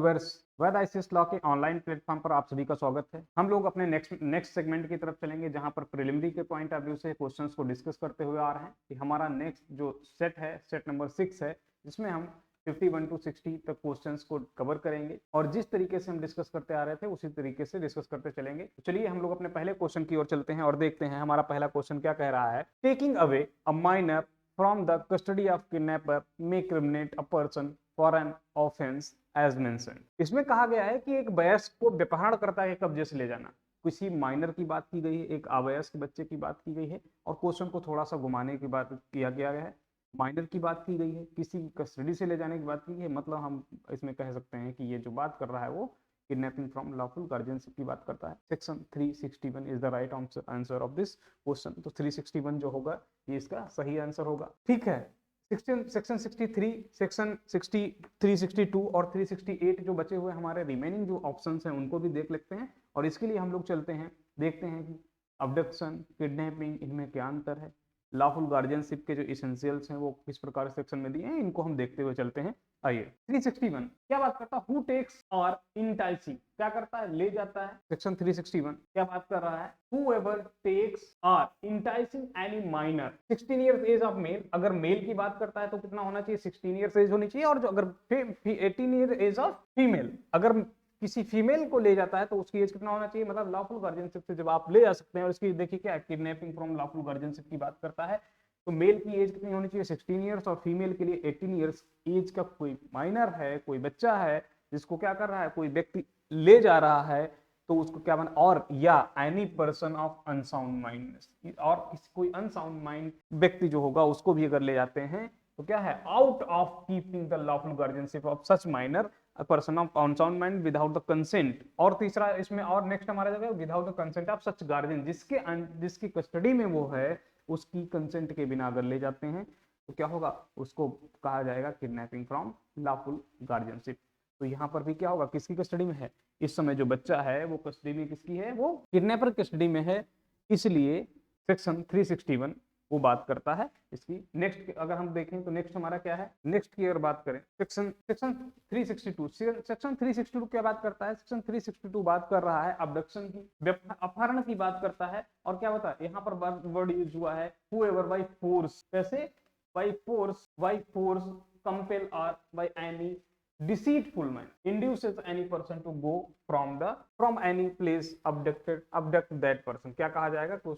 Viewers, वेद ICS law के online platform पर आप सभी का स्वागत है। हम लोग अपने नेक्स्ट सेगमेंट की तरफ चलेंगे, जहां पर प्रिलिमिनरी के पॉइंट ऑफ व्यू से क्वेश्चंस को डिस्कस करते हुए आ रहे हैं कि हमारा नेक्स्ट जो सेट है, सेट नंबर 6 है, जिसमें हम 51 to 60 तक क्वेश्चंस को कवर करेंगे और जिस तरीके से हम डिस्कस करते आ रहे थे उसी तरीके से डिस्कस करते चलेंगे। तो चलिए हम लोग अपने पहले क्वेश्चन की ओर चलते हैं और देखते हैं हमारा पहला क्वेश्चन क्या कह रहा है। Taking away a minor from the custody of kidnapper may criminate a person for an offence as mentioned. इसमें कहा गया है कि एक वयस्क को व्यपहारकर्ता के कब्जे से ले जाना। किसी माइनर की बात की गई है, एक अवयस्क बच्चे की बात की गई है और क्वेश्चन को थोड़ा सा घुमाने की बात किया गया है। माइनर की बात की गई है, किसी कस्टडी से ले जाने की बात की है, मतलब हम इसमें कह सकते हैं कि ये जो बात कर रहा है वो किडनैपिंग फ्रॉम लॉफुल गार्जियनशिप की बात करता है। Section 361 is the right answer of this question. तो 361 जो होगा ये इसका सही आंसर होगा। ठीक है, सेक्शन 63, सेक्शन 60, 362 और 368 जो बचे हुए हमारे रिमेनिंग जो ऑप्शंस हैं उनको भी देख लेते हैं और इसके लिए हम लोग चलते हैं, देखते हैं कि अबडक्शन, किडनैपिंग, इनमें क्या अंतर है, लॉफुल गार्जियनशिप के जो इसेंशियल्स हैं वो किस प्रकार सेक्शन में दिए हैं, इनको हम देखते हुए चलते हैं। आइए 361 क्या बात करता है, हु टेक्स और इंटाइसी, क्या करता है, ले जाता है। सेक्शन 361 क्या बात कर रहा है, whoever takes or enticing any minor 16 years age of male. अगर मेल की बात करता है तो कितना होना चाहिए, 16 years एज होनी चाहिए। और जो अगर 18 years एज ऑफ फीमेल, अगर किसी फीमेल को ले जाता है तो उसकी एज कितना होना चाहिए, मतलब लॉफुल गार्जियनशिप से जब आप ले जा सकते हैं। और इसकी देखिए क्या, किडनैपिंग फ्रॉम लॉफुल गार्जियनशिप की बात करता है तो मेल की एज कितनी होनी चाहिए, 16 ईयर्स, और फीमेल के लिए 18 ईयर्स एज का कोई माइनर है, कोई बच्चा है जिसको क्या कर रहा है, कोई व्यक्ति ले जा रहा है तो उसको क्या बना, और या any person of unsound mind, और कोई अनसाउंड माइंड व्यक्ति जो होगा उसको भी अगर ले जाते हैं तो क्या है, out of keeping the lawful guardianship of such minor person of unsound mind without the consent. और तीसरा इसमें और नेक्स्ट हमारा जगह without the consent of such guardian, जिसकी कस्टडी में वो है उसकी कंसेंट के बिना अगर ले जाते हैं तो क्या होगा, उसको कहा जाएगा किडनैपिंग फ्रॉम लॉफुल गार्जियनशिप। तो यहाँ पर भी क्या होगा, किसकी कस्टडी में है, इस समय जो बच्चा है वो कस्टडी में किसकी है, वो किडनैपर कस्टडी में है, इसलिए सेक्शन 361 वो बात करता है इसकी। नेक्स्ट अगर हम देखें तो नेक्स्ट हमारा क्या है, नेक्स्ट की अगर बात करें सेक्शन 362, सेक्शन 362 क्या बात करता है, सेक्शन 362 बात कर रहा है अबडक्शन की, अपहरण की बात करता है। और क्या बता, यहाँ पर वर्ड यूज हुआ है whoever by force, कैसे, by force compel or by any deceitful man induces any person to go from any place abduct that person। क्या कहा जाएगा कि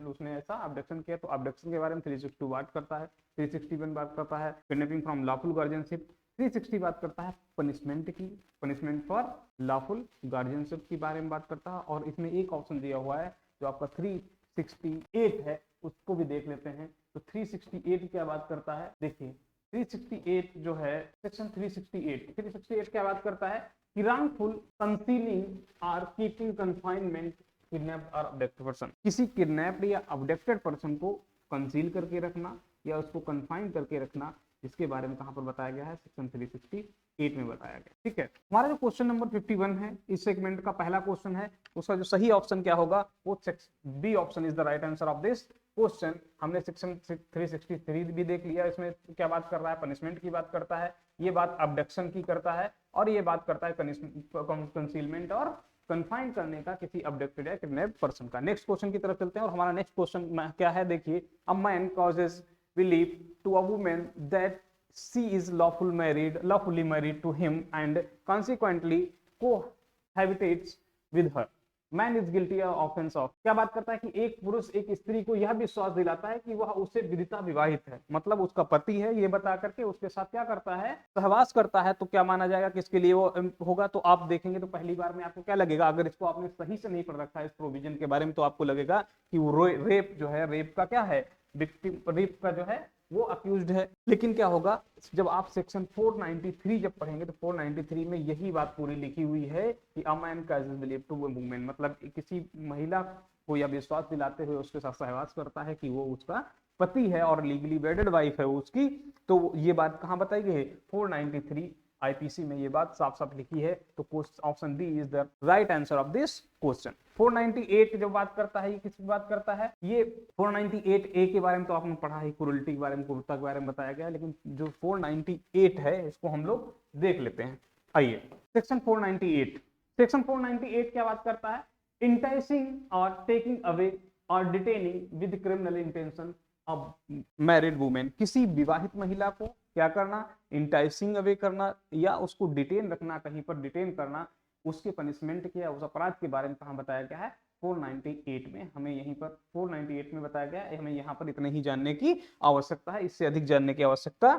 उसने ऐसा अबडक्शन किया। तो अबडक्शन के बारे में 362 बात करता है, 361 बात करता है किडनैपिंग फ्रॉम लॉफुल गार्जियनशिप, 360 बात करता है पनिशमेंट की, पनिशमेंट फॉर लॉफुल गार्जियनशिप के बारे में बात करता है। और इसमें एक ऑप्शन दिया हुआ है जो आपका 368 है, उसको भी देख लेते हैं। तो 368 क्या बात करता है, देखिए 368 जो है सेक्शन 368 क्या बात करता है कि wrongful concealing or keeping confinement kidnapped or abducted person, किसी किडनैप्ड या अबडक्टेड पर्सन को कंसील करके रखना या उसको कन्फाइन करके रखना, इसके बारे में कहां पर बताया गया है, सेक्शन 368 में बताया गया। ठीक है, हमारा जो क्वेश्चन नंबर 51 है इस सेगमेंट का पहला क्वेश्चन है, उसका जो सही ऑप्शन क्या होगा, वो B option is the right answer of this question. हमने सेक्शन 363 भी देख लिया, इसमें क्या बात कर रहा है, पनिशमेंट की बात करता है, ये बात अबडक्शन की करता है, और ये बात करता है कंसीलमेंट और कन्फाइन करने का किसी अबडक्टेड या किडनैप्ड पर्सन का। नेक्स्ट क्वेश्चन की तरफ चलते हैं और हमारा नेक्स्ट क्वेश्चन क्या है, देखिए अ man causes believe to a woman that she is lawfully married to him and consequently cohabitates with her. Man is guilty of offense of, क्या बात करता है कि एक पुरुष एक स्त्री को यह विश्वास दिलाता है कि वह उससे विदिता विवाहित है, मतलब उसका पति है, ये बता करके उसके साथ क्या करता है, सहवास करता है। तो क्या माना जाएगा किसके लिए वो होगा, तो आप देखेंगे तो पहली बार में आपको क्या लगेगा, अगर इसको आपने सही से नहीं पढ़ रखा है इस प्रोविजन के बारे में, तो आपको लगेगा कि वो रेप जो है, रेप का क्या है, विक्टिम रेप का जो है वो अक्यूज्ड है। लेकिन क्या होगा, जब आप सेक्शन 493 जब पढ़ेंगे तो 493 में यही बात पूरी लिखी हुई है कि a man causes believe to a woman, मतलब किसी महिला को यह विश्वास दिलाते हुए उसके साथ सहवास करता है कि वो उसका पति है और लीगली वेडेड वाइफ है उसकी। तो ये बात कहाँ बताई गई है, 493 आईपीसी में ये बात साफ साफ लिखी है। तो option D is the right answer of this question. 498 जो बात करता है, ये किसकी बात करता है, ये 498 ए के बारे में तो आपने पढ़ा है, क्रूरल्टी के बारे में, क्रूरता के बारे में बताया गया है, लेकिन जो 498 है इसको हम लोग देख लेते हैं। आइए सेक्शन 498, सेक्शन 498 क्या बात करता है, इंटाइसिंग और टेकिंग अवे और detaining with criminal intention of married women, किसी विवाहित महिला को क्या करना, इंटाइसिंग अवे करना या उसको डिटेन रखना, कहीं पर डिटेन करना, उसके पनिशमेंट के या उस अपराध के बारे में कहाँ बताया गया है, 498 में। हमें यहीं पर 498 में बताया गया है, हमें यहाँ पर इतने ही जानने की आवश्यकता है, इससे अधिक जानने की आवश्यकता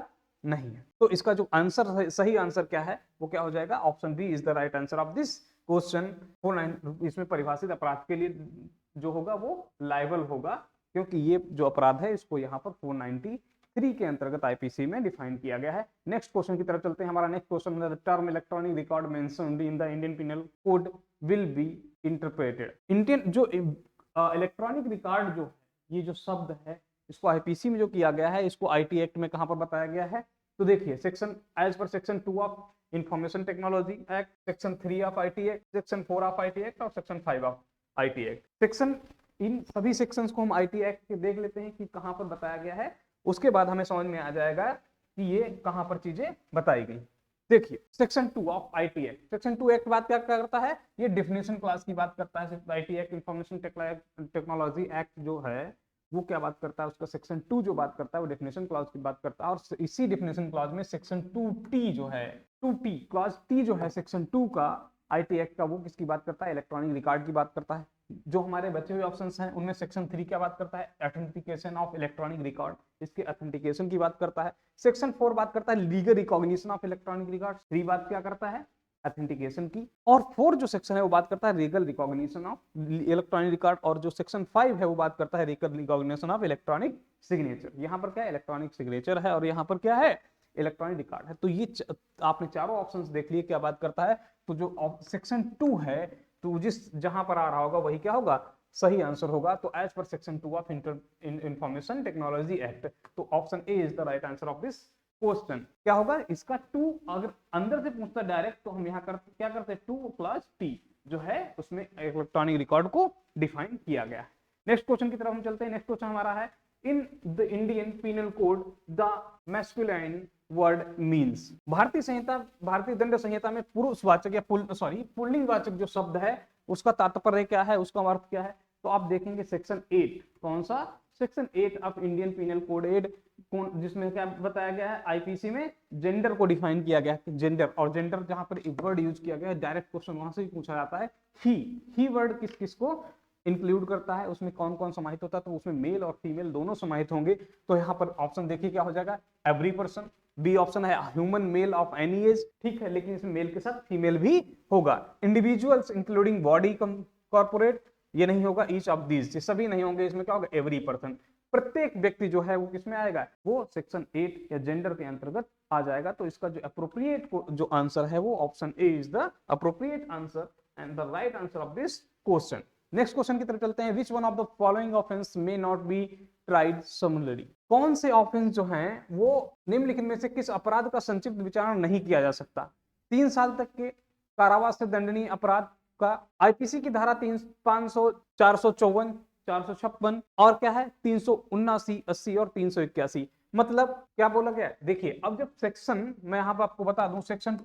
नहीं है। तो इसका जो आंसर, सही आंसर क्या है, वो क्या हो जाएगा, option B is the right answer of this question. 49 इसमें परिभाषित अपराध के लिए जो होगा वो लायबल होगा, क्योंकि ये जो अपराध है इसको यहाँ पर 493 के अंतर्गत आईपीसी में डिफाइन किया गया है। नेक्स्ट क्वेश्चन की तरफ चलते हैं। हमारा नेक्स्ट क्वेश्चन है, the term electronic record mentioned in the Indian penal code will be interpreted. Indian जो इलेक्ट्रॉनिक रिकॉर्ड जो ये जो शब्द है, इसको आईपीसी में जो किया गया है, इसको आईटी एक्ट में कहां पर बताया गया है, तो देखिए section as per section 2 of information technology act, section 3 of IT act, section 4 of IT act और section 5 of IT act. Section, इन सभी सेक्शंस को हम आईटी एक्ट के देख लेते हैं कि कहां पर बताया गया है, उसके बाद हमें समझ में आ जाएगा कि ये कहां पर चीजें बताई गई। देखिए section 2 of IT act, section 2 act बात क्या करता है, ये डेफिनेशन क्लास की बात करता है। IT act information technology act जो है वो क्या बात करता है, उसका सेक्शन 2 जो बात करता है वो डेफिनेशन क्लॉज की बात करता है, और इसी डेफिनेशन क्लॉज में सेक्शन 2T जो है, 2T क्लॉज टी जो है सेक्शन 2 का आईटी एक्ट का, वो किसकी बात करता है, इलेक्ट्रॉनिक रिकॉर्ड की बात करता है। जो हमारे बचे हुए ऑप्शंस हैं उनमें सेक्शन 3 क्या बात करता है, ऑथेंटिकेशन ऑफ इलेक्ट्रॉनिक रिकॉर्ड, इसके ऑथेंटिकेशन की बात करता है। सेक्शन 4 बात करता है legal recognition of electronic record, 3 बात क्या करता है, ऑथेंटिकेशन की, और 4 जो सेक्शन है वो बात करता है legal recognition of electronic record, और जो सेक्शन 5 है वो बात करता है legal recognition of electronic signature. यहाँ पर क्या है, इलेक्ट्रॉनिक सिग्नेचर है और यहाँ पर क्या है, इलेक्ट्रॉनिक रिकॉर्ड है। तो ये आपने चारों ऑप्शंस देख लिए क्या बात करता है। तो जो सेक्शन 2 है, तो जिस जहां पर आ रहा होगा वही क्या होगा, सही आंसर होगा। तो as per section 2 of information technology act, तो option A is the right answer of this question. क्या होगा इसका 2, अगर अंदर से पूछता डायरेक्ट तो हम यहाँ क्या करते हैं, 2 प्लस टी जो है उसमें इलेक्ट्रॉनिक रिकॉर्ड को डिफाइन किया गया है। नेक्स्ट क्वेश्चन की तरफ हम चलते हैं। नेक्स्ट क्वेश्चन हमारा है, in the Indian Penal Code the masculine word means. भारतीय संहिता, भारतीय दंड संहिता में पुरुषवाचक या पुल्लिंगवाचक जो शब्द है उसका तात्पर्य क्या है, उसका अर्थ क्या है। तो आप देखेंगे सेक्शन 8, कौन सा, section 8 of Indian Penal Code एड, जिसमें क्या बताया गया है, आईपीसी में जेंडर को डिफाइन किया गया है, जेंडर, और जेंडर जहां पर एक वर्ड यूज किया गया है, डायरेक्ट क्वेश्चन वहां से ही पूछा जाता है, ही वर्ड किस किस को इंक्लूड करता है, उसमें कौन कौन समाहित होता है, तो उसमें मेल और फीमेल दोनों समाहित होंगे। तो यहाँ पर ऑप्शन देखिए क्या हो जाएगा, एवरी पर्सन, बी ऑप्शन है human male of any as, ठीक है, लेकिन इसमें मेल के साथ फीमेल भी होगा। इंडिविजुअल्स इंक्लूडिंग बॉडी कॉर्पोरेट, ये नहीं होगा, ईच ऑफ दीज, ये सभी नहीं होंगे, इसमें क्या होगा, एवरी पर्सन, प्रत्येक व्यक्ति जो है वो किसमें आएगा, वो सेक्शन 8 या जेंडर के अंतर्गत आ जाएगा। तो इसका जो अप्रोप्रिएट जो आंसर है वो option A is the appropriate answer and the right answer of this question. Next question की तरफ चलते हैं। Which one of the following offence may not be tried similarly, कौन से ऑफेंस जो हैं वो निम्नलिखित में से किस अपराध का संक्षिप्त विचारण नहीं किया जा सकता। 3 साल तक के कारावास से दंडनीय अपराध का आईपीसी की धारा 500, 454, 456 और क्या है 379, 80 और 381। मतलब क्या बोला गया, देखिए अब जब सेक्शन, मैं यहाँ पर आपको बता दूं, सेक्शन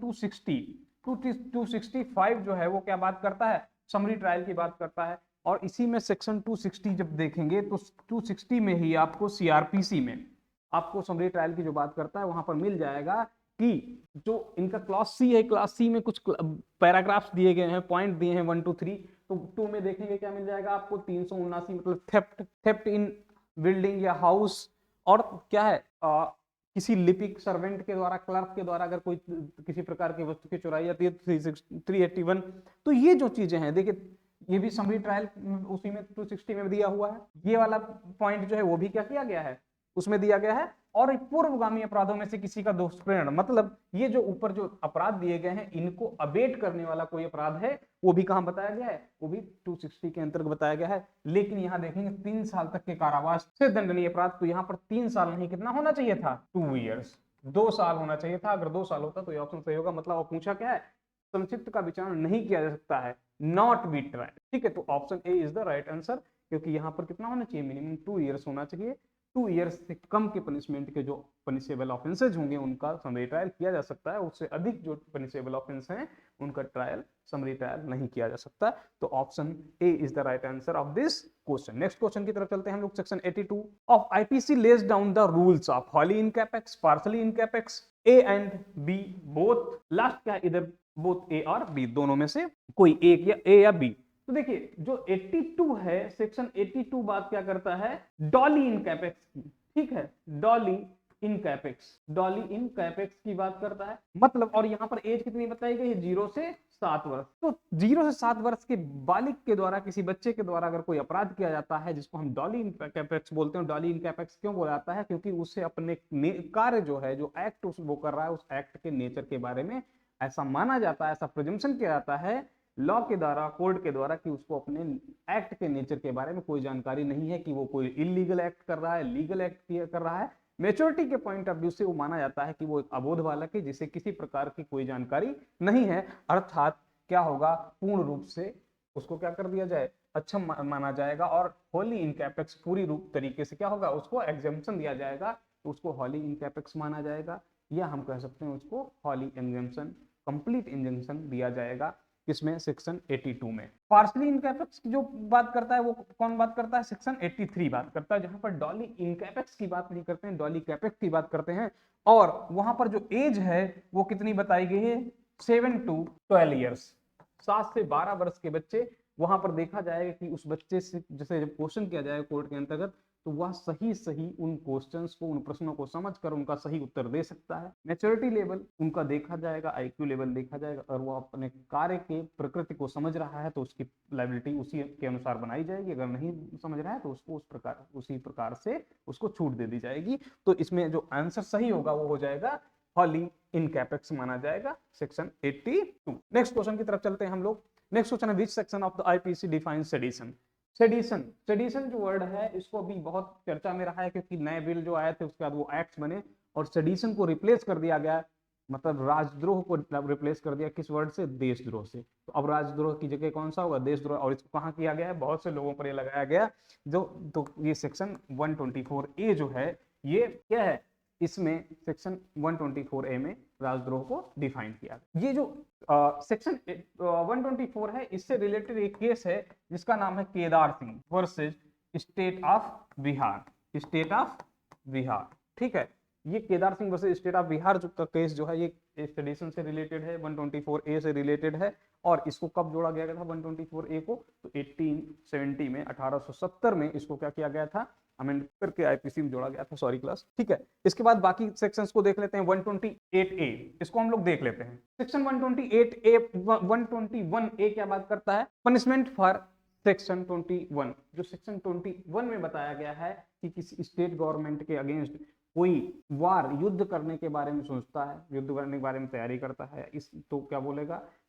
265 जो है वो क्या बात करता है, समरी ट्रायल की बात करता है, और इसी में सेक्शन 260 जब देखेंगे तो 260 में ही आपको सीआरपीसी में आपको समरी ट्रायल की जो बात करता है वहां पर मिल जाएगा कि जो इनका क्लास सी है, क्लास सी में कुछ पैराग्राफ्स दिए गए हैं, पॉइंट दिए हैं 1 2 3, तो 2 में देखेंगे क्या मिल जाएगा आपको, 379 मतलब थेफ्ट इन बिल्डिंग या हाउस, और क्या है किसी लिपिक सर्वेंट के द्वारा, क्लर्क के द्वारा अगर कोई किसी प्रकार की वस्तु की चुराई जाती है, 381। तो ये जो चीजें हैं, देखिए ये भी समरी ट्रायल उसी में 260 में दिया हुआ है, ये वाला पॉइंट जो है वो भी क्या किया गया है, उसमें दिया गया है। और पूर्वगामी अपराधों में से किसी का दोष प्रेरण, मतलब ये जो ऊपर जो अपराध दिए गए हैं इनको अबेट करने वाला कोई अपराध है वो भी कहां बताया गया है, वो भी 260 के अंतर्गत बताया गया है। लेकिन यहाँ देखेंगे 3 साल तक के कारावास से दंडनीय अपराध, तो यहाँ पर 3 साल नहीं, कितना होना चाहिए था, 2 ईयर्स, 2 साल होना चाहिए था। अगर 2 साल होता तो ये ऑप्शन सही होगा। मतलब पूछा क्या है, संक्षिप्त का विचारण नहीं किया जा सकता है, नॉट बी ट्राइड, ठीक है। तो option A is the right answer, क्योंकि यहाँ पर कितना होना चाहिए, मिनिमम 2 ईयर्स होना चाहिए 2 ईयर्स से कम के पनिशमेंट के जो पनिशेबल ऑफेंसेज होंगे उनका समरी ट्रायल किया जा सकता है, उससे अधिक जो पनिशेबल ऑफेंस हैं उनका ट्रायल समरी ट्रायल नहीं किया जा सकता। तो option A is the right answer of this question. Next question की तरफ चलते हैं हम लोग। Section 82 of IPC lays down the rules of हॉली इन कैपेक्स, पार्सली इन कैपेक्स, A and B both. Last क्या है इधर, बोथ ए और बी, दोनों में से कोई एक या ए या बी। तो देखिए जो 82 है, सेक्शन 82 बात क्या करता है, डॉली इन कैपेक्स की, ठीक है, डॉली इन कैपेक्स, डॉली इन कैपेक्स की बात करता है। मतलब और यहाँ पर एज कितनी बताई गई है, 0 से 7 वर्ष। तो 0 से 7 वर्ष के बालिग के द्वारा, किसी बच्चे के द्वारा अगर कोई अपराध किया जाता है जिसको हम डॉली इन कैपेक्स बोलते हैं, डॉली इन कैपेक्स क्यों बोला जाता है, क्योंकि उससे अपने कार्य जो है, जो एक्ट वो कर रहा है, उस एक्ट के नेचर के बारे में ऐसा माना जाता है, ऐसा प्रिजम्पशन किया जाता है लॉ के द्वारा, कोर्ट के द्वारा, कि उसको अपने एक्ट के नेचर के बारे में कोई जानकारी नहीं है, कि वो कोई इलीगल एक्ट कर रहा है, लीगल एक्ट कर रहा है। मेच्योरिटी के पॉइंट ऑफ व्यू से वो माना जाता है कि वो एक अबोध बालक है जिसे किसी प्रकार की कोई जानकारी नहीं है, अर्थात क्या होगा, पूर्ण रूप से उसको क्या कर दिया जाए, अच्छा माना जाएगा, और हॉली इन कैपेक्स पूरी रूप तरीके से क्या होगा, उसको एग्जेम्पशन दिया जाएगा, तो उसको हॉली इन कैपेक्स माना जाएगा, या हम कह सकते हैं उसको हॉली एग्जेम्पशन, कंप्लीट इंजंक्शन दिया जाएगा। किसमें, सेक्शन 82 में। पार्सली इन कैपेक्स की जो बात करता है वो कौन बात करता है, सेक्शन 83 बात करता है, जहां पर डॉली इन कैपेक्स की बात नहीं करते हैं, डॉली कैपेक्स की बात करते हैं। और वहां पर जो एज है वो कितनी बताई गई है, 7 to 12 ईयर्स, 7 से 12 वर्ष के बच्चे। वहां पर देखा जाएगा कि उस बच्चे से जैसे जब क्वेश्चन किया जाएगा कोर्ट के अंतर्गत, तो वह सही सही उन क्वेश्चंस को, उन प्रश्नों को समझकर उनका सही उत्तर दे सकता है। मैच्योरिटी लेवल उनका देखा जाएगा, आईक्यू लेवल देखा जाएगा, और वो अपने कार्य के प्रकृति को समझ रहा है तो उसकी लायबिलिटी उसी के अनुसार बनाई जाएगी, अगर नहीं समझ रहा है तो उसको उसी प्रकार से उसको छूट दे दी जाएगी। तो इसमें जो आंसर सही होगा वो हो जाएगा हॉली इन कैपेक्स माना जाएगा, सेक्शन 82। नेक्स्ट क्वेश्चन की तरफ चलते हैं हम लोग। नेक्स्ट क्वेश्चन है, which section of the IPC defines sedition. Sedition, sedition जो वर्ड है इसको अभी बहुत चर्चा में रहा है, क्योंकि नए बिल जो आए थे उसके बाद वो एक्ट्स बने और सेडिशन को रिप्लेस कर दिया गया, मतलब राजद्रोह को रिप्लेस कर दिया किस वर्ड से, देशद्रोह से। तो अब राजद्रोह की जगह कौन सा होगा, देशद्रोह। और इसको कहाँ किया गया है, बहुत से लोगों पर ये लगाया गया जो, तो ये सेक्शन 124A जो है ये क्या है, इसमें सेक्शन 124A में राजद्रोह को डिफाइन किया। ये जो सेक्शन 124 है, इससे रिलेटेड एक केस है जिसका नाम है Kedar Singh versus state of Bihar, state of Bihar, ठीक है। ये Kedar Singh versus state of Bihar जो का केस जो है, ये सेडिशन से रिलेटेड है, 124A से रिलेटेड है। और इसको कब जोड़ा गया था 124A को, तो 1870 में, 1870 में इसको क्या किया गया था, अमेंड करके आईपीसी में जोड़ा गया था, सॉरी क्लास, ठीक है। इसके बाद बाकी सेक्शंस को देख लेते हैं। 128A इसको हम लोग देख लेते हैं। सेक्शन 128A 121A क्या बात करता है, पनिशमेंट फॉर सेक्शन 21। जो सेक्शन 21 में बताया गया है कि किसी स्टेट गवर्नमेंट के अगेंस्ट कोई वार, युद्ध करने के बारे में सोचता है, युद्ध करने के बारे में तैयारी करता है, इस तो क्या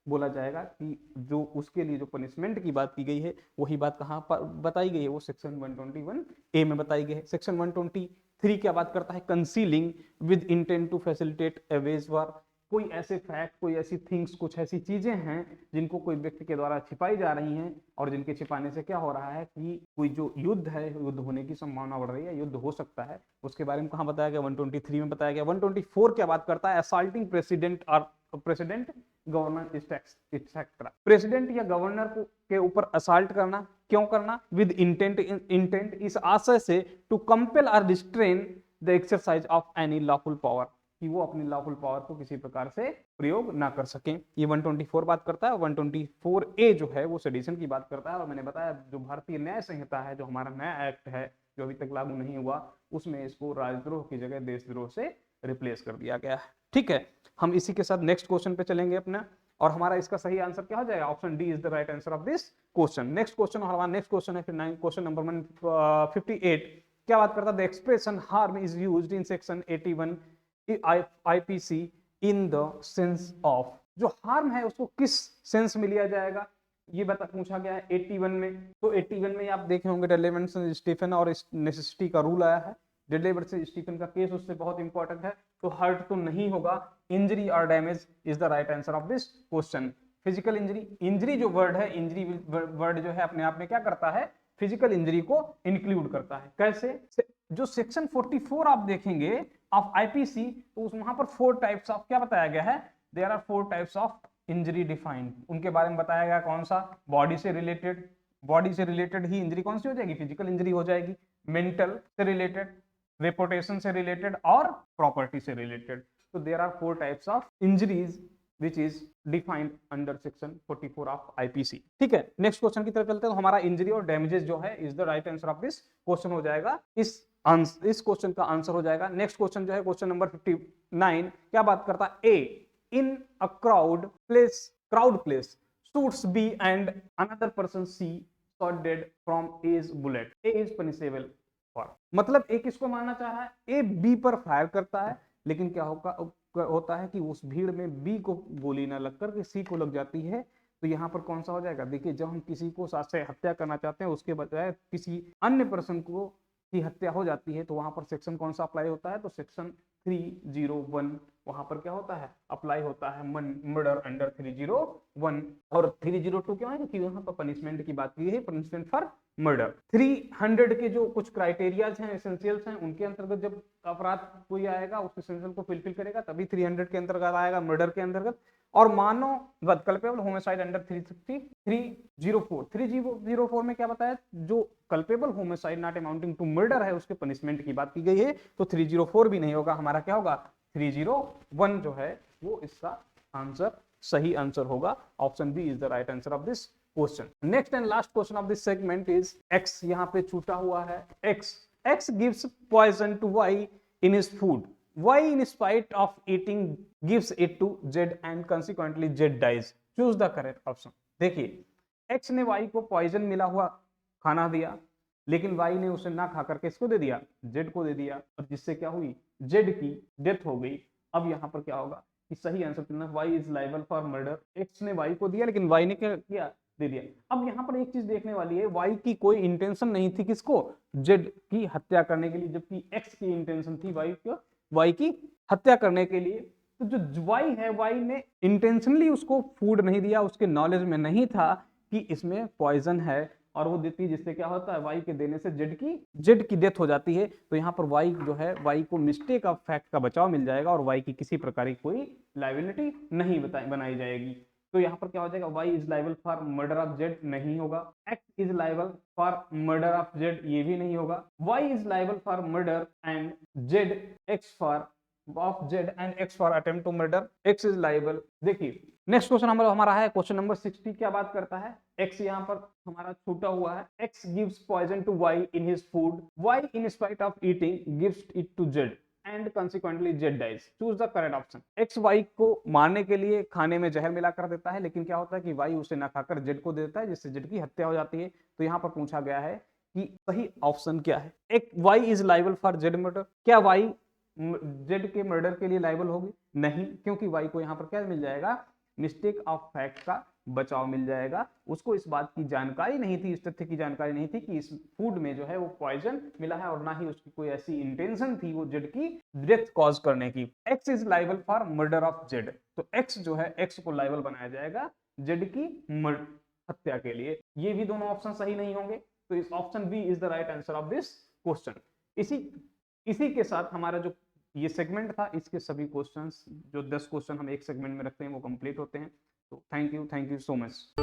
बोला जाएगा कि जो उसके लिए जो पनिशमेंट की बात की गई है वही बात कहाँ पर बताई गई है, वो सेक्शन 121A में बताई गई है। सेक्शन 123 क्या बात करता है, concealing with intent to facilitate a wage war. कोई ऐसे फैक्ट, कोई ऐसी थिंग्स, कुछ ऐसी चीजें हैं जिनको कोई व्यक्ति के द्वारा छिपाई जा रही हैं, और जिनके छिपाने से क्या हो रहा है कि कोई जो युद्ध है, युद्ध होने की संभावना बढ़ रही है, युद्ध हो सकता है, उसके बारे में कहाँ बताया गया, 123 में बताया गया। 124 क्या बात करता है, असॉल्टिंग प्रेसिडेंट और प्रेसिडेंट गवर्नर एक्सेट्रा। प्रेसिडेंट या गवर्नर को के ऊपर असॉल्ट करना, क्यों करना, विद इंटेंट इस आशय से टू कंपेल और restrain the exercise of any lawful power, कि वो अपनी लॉफुल पावर को किसी प्रकार से प्रयोग ना कर सकें। ये 124 बात करता है। 124A जो है वो सेडिशन की बात करता है। और मैंने बताया जो भारतीय न्याय संहिता है, जो हमारा नया एक्ट है जो अभी तक लागू नहीं हुआ, उसमें इसको राजद्रोह की जगह देशद्रोह से रिप्लेस कर दिया गया है, ठीक है। हम इसी के साथ नेक्स्ट क्वेश्चन पे चलेंगे अपना, और हमारा इसका सही आंसर क्या हो जाएगा, option D is the right answer of this question. Next question, और हमारा नेक्स्ट क्वेश्चन है फिर क्वेश्चन नंबर 158। क्या बात करता है, the expression harm is used in section 81 IPC in the sense of. जो हार्म है उसको किस सेंस में लिया जाएगा, ये पूछा गया है 81 में। तो 81 में आप देखे होंगे डेले वर्सेस स्टीफन और नेसेसिटी का रूल आया है। डेले वर्सेस स्टीफन का केस उससे बहुत इंपॉर्टेंट है, तो हर्ट तो नहीं होगा, इंजरी और damage is the right answer of this question. Physical injury, injury जो वर्ड है, इंजरी वर्ड जो है अपने आप में क्या करता है, फिजिकल इंजरी को इंक्लूड करता है। कैसे, जो सेक्शन 44 आप देखेंगे ऑफ आईपीसी, तो वहां पर 4 टाइप्स ऑफ क्या बताया गया है, there are 4 types of injury defined, उनके बारे में बताया गया। कौन सा? बॉडी से रिलेटेड, बॉडी से रिलेटेड ही इंजरी कौन सी हो जाएगी, फिजिकल इंजरी हो जाएगी, मेंटल से रिलेटेड, रेपुटेशन से रिलेटेड और प्रॉपर्टी से रिलेटेड। तो there are 4 types of injuries which is defined under section 44 of IPC। ठीक है, नेक्स्ट क्वेश्चन की तरफ चलते हैं। तो हमारा इंजरी और डैमेजेस जो है is the right answer of this question हो जाएगा, इस क्वेश्चन का आंसर हो जाएगा। नेक्स्ट क्वेश्चन जो है क्वेश्चन नंबर 59 क्या बात करता है, a in a crowd place shoots B and another person C shot dead from A's bullet, A is punishable for। मतलब ए किसको मारना चाह रहा है, ए बी पर फायर करता है, लेकिन क्या होता है कि उस भीड़ में बी को गोली ना लगकर के सी को लग जाती है। तो यहाँ पर कौन सा हो जाएगा, देखिए जब हम किसी को साथ से हत्या करना चाहते हैं, उसके बजाय किसी अन्य पर्सन को की हत्या हो जाती है, तो वहां पर सेक्शन कौन सा अप्लाई होता है, तो सेक्शन 301 वहां पर क्या होता है, अप्लाई होता है, मर्डर अंडर 301। और 302 क्यों है, क्योंकि यहाँ पर पनिशमेंट की बात की है, पनिशमेंट फॉर मर्डर। 300 के जो कुछ क्राइटेरियाज हैं, एसेंशियल्स हैं, उनके अंतर्गत जब अपराध कोई आएगा उस एसेंशियल को फुलफिल करेगा तभी 300 के अंतर्गत आएगा, मर्डर के अंतर्गत। और मानो कल्पेबल होमिसाइड अंडर 304 में क्या बताया, जो culpable homicide not amounting to murder है उसके पनिशमेंट की बात की गई है। तो 304 भी नहीं होगा, हमारा क्या होगा 301 जो है वो इसका आंसर सही आंसर होगा। Option B is the right answer of this question. Next and last question of this segment is X, यहाँ पे छूटा हुआ है X gives poison to Y in his food, Y in spite of eating gives it to Z and consequently Z dies, choose the correct option। देखिए X ने Y को poison मिला हुआ खाना दिया, लेकिन Y ने उसे ना खाकर के इसको दे दिया, Z को दे दिया, और जिससे क्या हुई, Z की डेथ हो गई। अब यहाँ पर क्या होगा कि सही आंसर चुनना, Y is liable for murder. X ने Y को दिया लेकिन Y ने क्या किया, दे दिया। अब यहाँ पर एक चीज देखने वाली है, Y की कोई इंटेंशन नहीं थी किसको, Z की हत्या करने के लिए, जबकि X की इंटेंशन थी वाई की हत्या करने के लिए। तो जो वाई है, वाई ने इंटेंशनली उसको फूड नहीं दिया, उसके नॉलेज में नहीं था कि इसमें पॉइजन है, और वो देती है, जिससे क्या होता है, वाई के देने से जेड की डेथ हो जाती है। तो यहाँ पर वाई जो है, वाई को मिस्टेक ऑफ फैक्ट का बचाव मिल जाएगा, और वाई की किसी प्रकार की कोई लायबिलिटी नहीं बनाई जाएगी। तो यहाँ पर क्या हो जाएगा, y is liable for murder of Z नहीं होगा, x is liable for murder of Z ये भी नहीं होगा, y is liable for murder and Z x for of Z and x for attempt to murder, x is liable. देखिए next question हमारा है question number 60, क्या बात करता है, x यहाँ पर हमारा छूटा हुआ है, x gives poison to y in his food, y in spite of eating gives it to Z and consequently Z dies, choose the correct option। X Y को मारने के लिए खाने में जहर मिलाकर देता है, लेकिन क्या होता है कि Y उसे ना खाकर Z को देता है, जिससे Z की हत्या हो जाती है। तो यहाँ पर पूछा गया है कि सही ऑप्शन क्या है, एक Y is liable for Z murder, क्या Y Z के मर्डर के लिए लाइबल होगी, नहीं, क्योंकि Y को यहाँ पर क्या मिल जाएगा, मिस्टेक ऑफ फैक्ट का बचाव मिल जाएगा। उसको इस बात की जानकारी नहीं थी, इस तथ्य की जानकारी नहीं थी कि इस फूड में जो है वो पॉइजन मिला है, और ना ही उसकी कोई ऐसी इंटेंशन थी वो जेड की डेथ कॉज करने की। X is liable for murder of Z, तो एक्स जो है, एक्स को लाइबल बनाया जाएगा जेड की हत्या के लिए। ये भी दोनों ऑप्शन सही नहीं होंगे, तो इस option B is the right answer of this question. इसी के साथ हमारा जो ये सेगमेंट था, इसके सभी क्वेश्चंस, जो 10 क्वेश्चन हम एक सेगमेंट में रखते हैं, वो कंप्लीट होते हैं। तो थैंक यू सो मच।